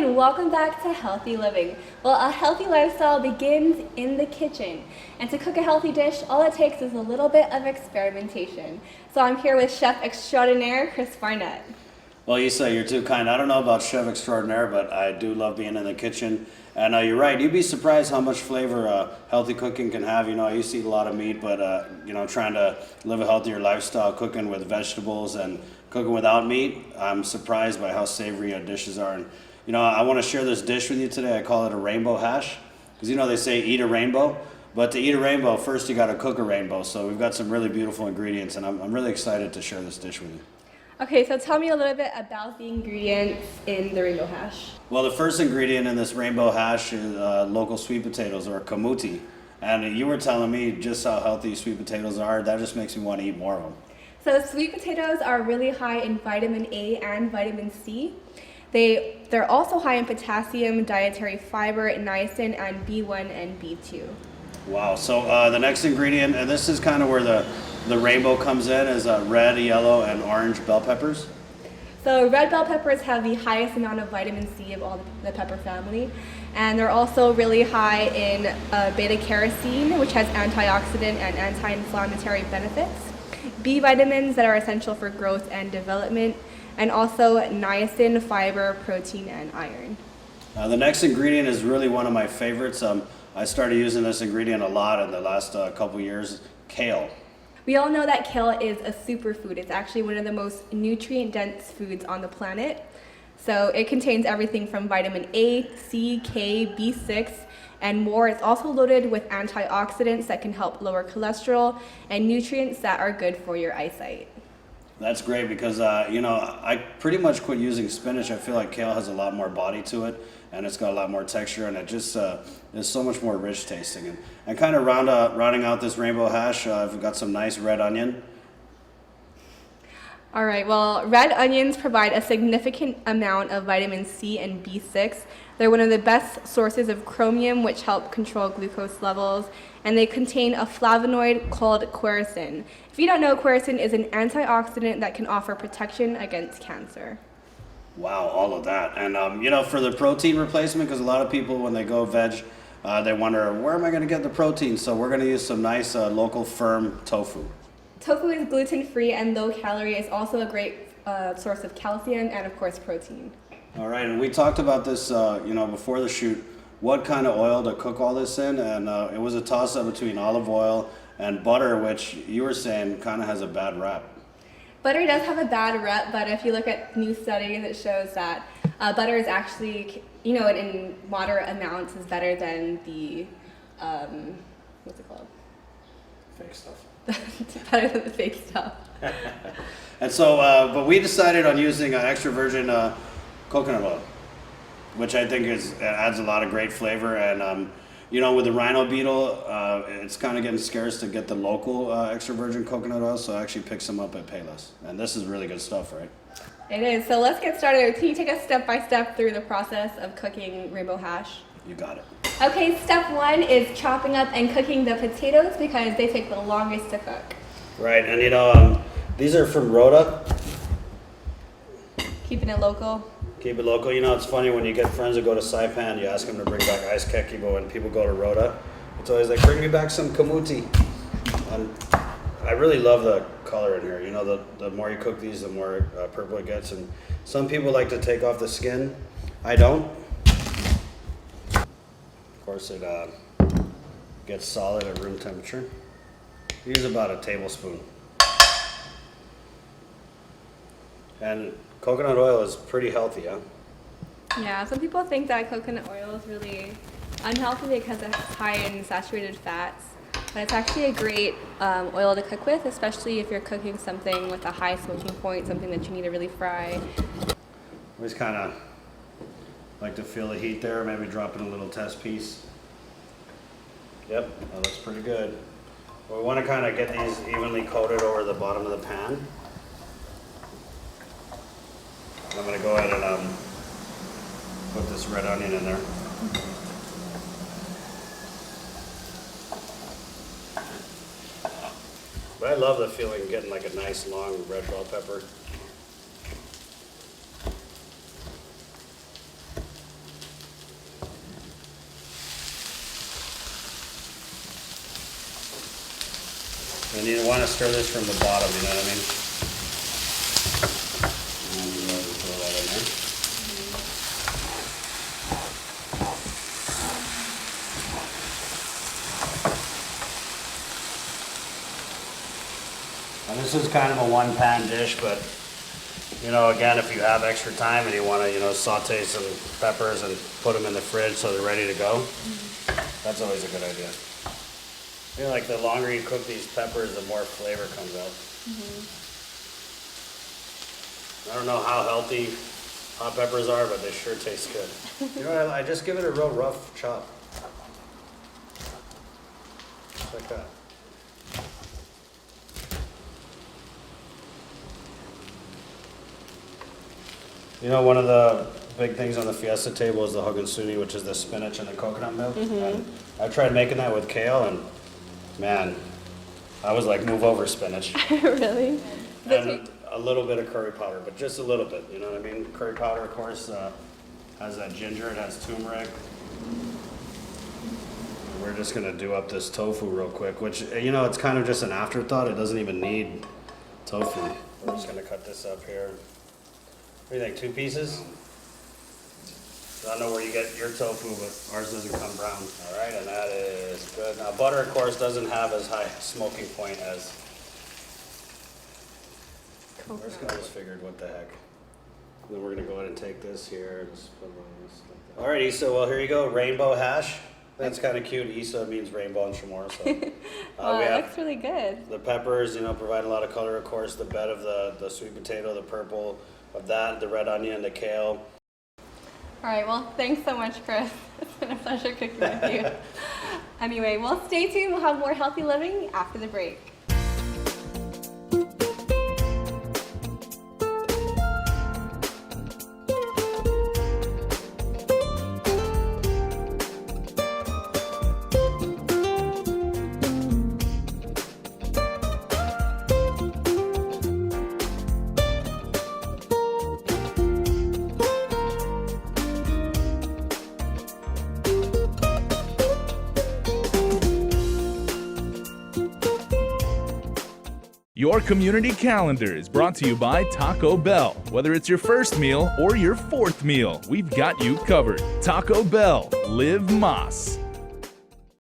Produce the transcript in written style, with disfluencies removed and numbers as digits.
and welcome back to Healthy Living. Well, a healthy lifestyle begins in the kitchen. And to cook a healthy dish, all it takes is a little bit of experimentation. So I'm here with Chef Extraordinaire, Chris Barnett. Well, Isa, you're too kind. I don't know about Chef Extraordinaire, but I do love being in the kitchen. And you're right, you'd be surprised how much flavor healthy cooking can have. I used to eat a lot of meat, but trying to live a healthier lifestyle, cooking with vegetables and cooking without meat, I'm surprised by how savory dishes are. And I want to share this dish with you today. I call it a rainbow hash, because they say eat a rainbow, but to eat a rainbow, first you got to cook a rainbow. So we've got some really beautiful ingredients, and I'm really excited to share this dish with you. Okay, so tell me a little bit about the ingredients in the rainbow hash. Well, the first ingredient in this rainbow hash is local sweet potatoes, or kamuti. And you were telling me just how healthy sweet potatoes are. That just makes me want to eat more of them. So sweet potatoes are really high in vitamin A and vitamin C. They're also high in potassium, dietary fiber, niacin, and B1 and B2. Wow, so the next ingredient, and this is kind of where the rainbow comes in, is red, yellow, and orange bell peppers. So red bell peppers have the highest amount of vitamin C of all the pepper family. And they're also really high in beta-carotene, which has antioxidant and anti-inflammatory benefits. B vitamins that are essential for growth and development, and also niacin, fiber, protein, and iron. The next ingredient is really one of my favorites. I started using this ingredient a lot in the last couple years, kale. We all know that kale is a superfood. It's actually one of the most nutrient-dense foods on the planet. So it contains everything from vitamin A, C, K, B6, and more. It's also loaded with antioxidants that can help lower cholesterol and nutrients that are good for your eyesight. That's great because, I pretty much quit using spinach. I feel like kale has a lot more body to it, and it's got a lot more texture, and it just is so much more rich tasting. And kind of rounding out this rainbow hash, I've got some nice red onion. All right, well, red onions provide a significant amount of vitamin C and B6. They're one of the best sources of chromium, which help control glucose levels, and they contain a flavonoid called quercetin. If you don't know, quercetin is an antioxidant that can offer protection against cancer. Wow, all of that. And, for the protein replacement, because a lot of people, when they go veg, they wonder, where am I going to get the protein? So we're going to use some nice local firm tofu. Tofu is gluten-free and low-calorie. It's also a great source of calcium and, of course, protein. All right, and we talked about this, before the shoot, what kind of oil to cook all this in, and it was a toss-up between olive oil and butter, which you were saying kind of has a bad rap. Butter does have a bad rep, but if you look at new studies, it shows that butter is actually, in moderate amounts, is better than the, what's it called? Fake stuff. Better than the fake stuff. And so, but we decided on using extra virgin coconut oil, which I think adds a lot of great flavor. And with the rhino beetle, it's kind of getting scarce to get the local extra virgin coconut oil, so I actually picked some up at Payless. And this is really good stuff, right? It is. So let's get started. Can you take us step by step through the process of cooking rainbow hash? You got it. Okay, step one is chopping up and cooking the potatoes because they take the longest to cook. Right, and these are from Rhoda. Keeping it local. Keep it local. It's funny when you get friends that go to Saipan, you ask them to bring back ice keki, but when people go to Rhoda, it's always like, bring me back some kamuti. And I really love the color in here. The more you cook these, the more purple it gets. And some people like to take off the skin. I don't. Of course, it gets solid at room temperature. Use about a tablespoon. And coconut oil is pretty healthy, huh? Yeah, some people think that coconut oil is really unhealthy because it's high in saturated fats. But it's actually a great oil to cook with, especially if you're cooking something with a high smoking point, something that you need to really fry. Always kind of like to feel the heat there, maybe drop in a little test piece. Yep, that looks pretty good. We want to kind of get these evenly coated over the bottom of the pan. I'm going to go ahead and put this red onion in there. But I love the feeling of getting like a nice long red bell pepper. And you want to stir this from the bottom, you know what I mean? And you go ahead and throw that in there. And this is kind of a one-pan dish, but you know, again, if you have extra time and you want to, you know, saute some peppers and put them in the fridge so they're ready to go, that's always a good idea. I feel like the longer you cook these peppers, the more flavor comes out. I don't know how healthy hot peppers are, but they sure taste good. You know what, I just give it a real rough chop. Just like that. You know, one of the big things on the fiesta table is the hogansuni, which is the spinach and the coconut milk. And I tried making that with kale, and man, I was like, move over, spinach. Really? And a little bit of curry powder, but just a little bit, you know what I mean? Curry powder, of course, has that ginger, it has turmeric. And we're just gonna do up this tofu real quick, which, you know, it's kind of just an afterthought. It doesn't even need tofu. We're just gonna cut this up here. What do you think, 2 pieces? I don't know where you get your tofu, but ours doesn't come brown. All right, and that is good. Now, butter, of course, doesn't have as high a smoking point as... We're just gonna just figured, what the heck. And then we're gonna go ahead and take this here and just put it on this. Like that. All right, Isa, well, here you go, rainbow hash. That's kind of cute. Isa means rainbow in Chamorro, so. Wow, that looks really good. The peppers, you know, provide a lot of color, of course. The bed of the sweet potato, the purple of that, the red onion, the kale. All right, well, thanks so much, Chris. It's been a pleasure cooking with you. Anyway, well, stay tuned. We'll have more healthy living after the break. Your community calendar is brought to you by Taco Bell. Whether it's your first meal or your 4th meal, we've got you covered. Taco Bell, live Más.